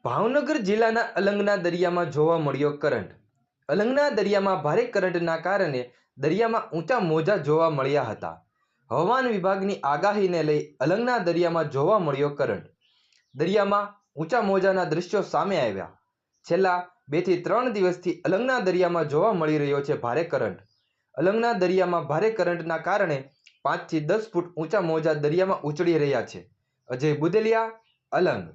ભાવનગર જિલ્લાના અલંગના દરિયામાં જોવા મળ્યો કરંટ। અલંગના દરિયામાં ભારે કરંટના કારણે દરિયામાં ઊંચા મોજા જોવા મળ્યા હતા। હવામાન વિભાગની આગાહીને લઈ અલંગના દરિયામાં જોવા મળ્યો કરંટ। દરિયામાં ઊંચા મોજાના દ્રશ્યો સામે આવ્યા। છેલ્લા 2 થી 3 દિવસથી અલંગના દરિયામાં જોવા મળી રહ્યો છે ભારે કરંટ। અલંગના દરિયામાં ભારે કરંટના કારણે 5 થી 10 ફૂટ ઊંચા મોજા દરિયામાં ઉછળી રહ્યા છે। અજય બુદેલિયા, અલંગ।